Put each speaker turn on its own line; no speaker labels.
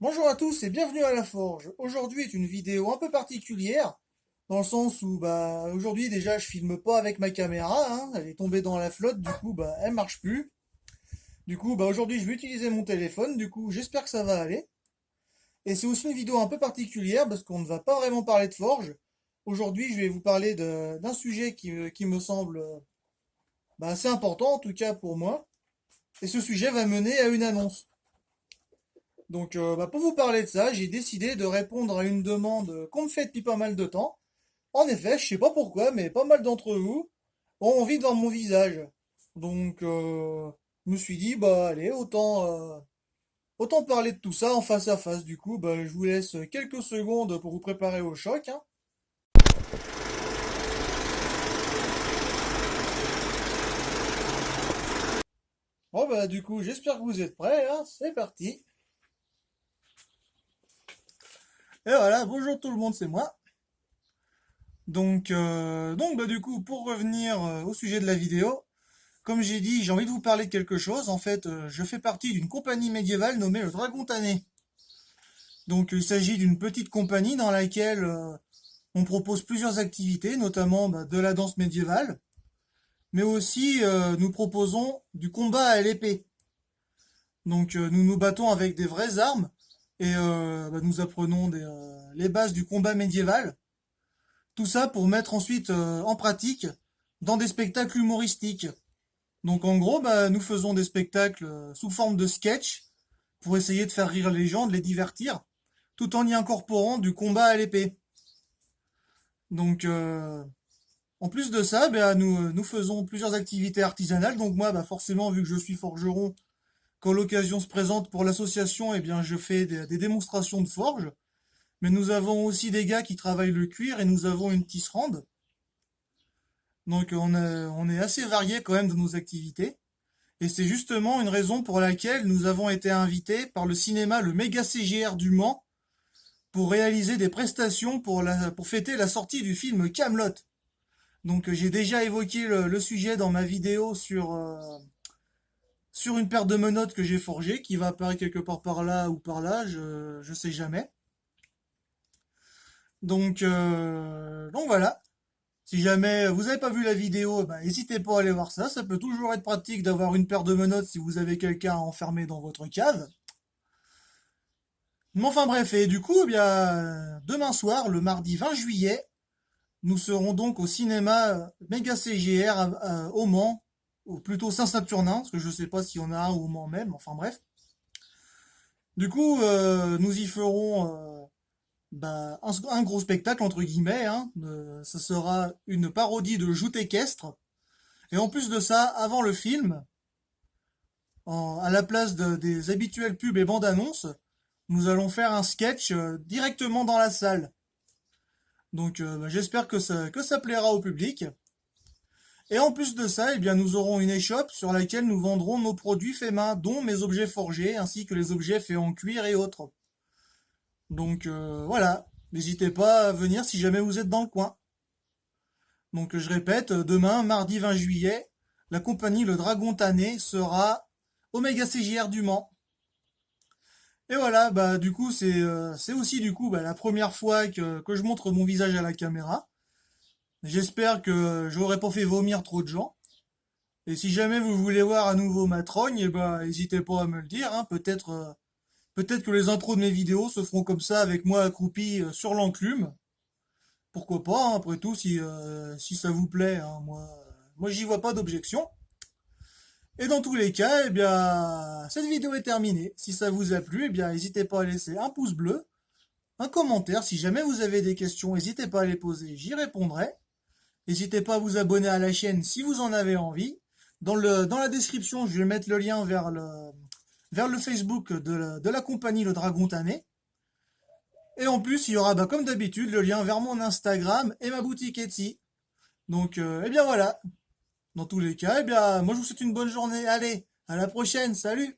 Bonjour à tous et bienvenue à la Forge. Aujourd'hui est une vidéo un peu particulière, dans le sens où aujourd'hui déjà je filme pas avec ma caméra, hein, elle est tombée dans la flotte, du coup elle marche plus. Du coup aujourd'hui je vais utiliser mon téléphone, du coup j'espère que ça va aller. Et c'est aussi une vidéo un peu particulière parce qu'on ne va pas vraiment parler de Forge. Aujourd'hui je vais vous parler d'un sujet qui me semble assez important, en tout cas pour moi. Et ce sujet va mener à une annonce. Donc, pour vous parler de ça, j'ai décidé de répondre à une demande qu'on me fait depuis pas mal de temps. En effet, je sais pas pourquoi, mais pas mal d'entre vous ont envie de voir mon visage. Donc, je me suis dit, allez, autant parler de tout ça en face à face. Du coup, je vous laisse quelques secondes pour vous préparer au choc, hein. Bon, du coup, j'espère que vous êtes prêts, hein. C'est parti. Et voilà, bonjour tout le monde, c'est moi. Donc, du coup, pour revenir au sujet de la vidéo, comme j'ai dit, j'ai envie de vous parler de quelque chose. En fait, je fais partie d'une compagnie médiévale nommée le Dragon Tanné. Donc, il s'agit d'une petite compagnie dans laquelle on propose plusieurs activités, notamment de la danse médiévale, mais aussi nous proposons du combat à l'épée. Donc, nous nous battons avec des vraies armes et nous apprenons les bases du combat médiéval. Tout ça pour mettre ensuite en pratique dans des spectacles humoristiques. Donc en gros, nous faisons des spectacles sous forme de sketch pour essayer de faire rire les gens, de les divertir, tout en y incorporant du combat à l'épée. Donc en plus de ça, nous faisons plusieurs activités artisanales. Donc moi, forcément, vu que je suis forgeron, quand l'occasion se présente pour l'association, je fais des démonstrations de forge. Mais nous avons aussi des gars qui travaillent le cuir et nous avons une tisserande. Donc on est assez variés quand même dans nos activités. Et c'est justement une raison pour laquelle nous avons été invités par le cinéma le Méga CGR du Mans pour réaliser des prestations pour fêter la sortie du film Camelot. Donc j'ai déjà évoqué le sujet dans ma vidéo sur une paire de menottes que j'ai forgée, qui va apparaître quelque part par là ou par là, je sais jamais. Donc voilà. Si jamais vous n'avez pas vu la vidéo, n'hésitez pas à aller voir ça. Ça peut toujours être pratique d'avoir une paire de menottes si vous avez quelqu'un enfermé dans votre cave. Mais enfin bref, et du coup, demain soir, le mardi 20 juillet, nous serons donc au cinéma Méga CGR au Mans, ou plutôt Saint-Saturnin, parce que je sais pas s'il y en a un au Mans même, enfin bref. Du coup, nous y ferons un gros spectacle, entre guillemets, hein. Ce sera une parodie de joute équestre. Et en plus de ça, avant le film, à la place des habituels pubs et bandes annonces, nous allons faire un sketch directement dans la salle. Donc j'espère que ça plaira au public. Et en plus de ça, nous aurons une échoppe sur laquelle nous vendrons nos produits faits main, dont mes objets forgés, ainsi que les objets faits en cuir et autres. Donc voilà, n'hésitez pas à venir si jamais vous êtes dans le coin. Donc je répète, demain, mardi 20 juillet, la compagnie Le Dragon Tanné sera au Méga CJR du Mans. Et voilà, du coup c'est aussi du coup la première fois que je montre mon visage à la caméra. J'espère que j'aurais pas fait vomir trop de gens. Et si jamais vous voulez voir à nouveau ma trogne, n'hésitez pas à me le dire, hein. Peut-être que les intros de mes vidéos se feront comme ça avec moi accroupi sur l'enclume. Pourquoi pas, hein, après tout, si ça vous plaît, hein, moi j'y vois pas d'objection. Et dans tous les cas, cette vidéo est terminée. Si ça vous a plu, n'hésitez pas à laisser un pouce bleu, un commentaire. Si jamais vous avez des questions, n'hésitez pas à les poser, j'y répondrai. N'hésitez pas à vous abonner à la chaîne si vous en avez envie. Dans la description, je vais mettre le lien vers le Facebook de la compagnie Le Dragon Tanné. Et en plus, il y aura, comme d'habitude, le lien vers mon Instagram et ma boutique Etsy. Donc, voilà. Dans tous les cas, moi je vous souhaite une bonne journée. Allez, à la prochaine. Salut!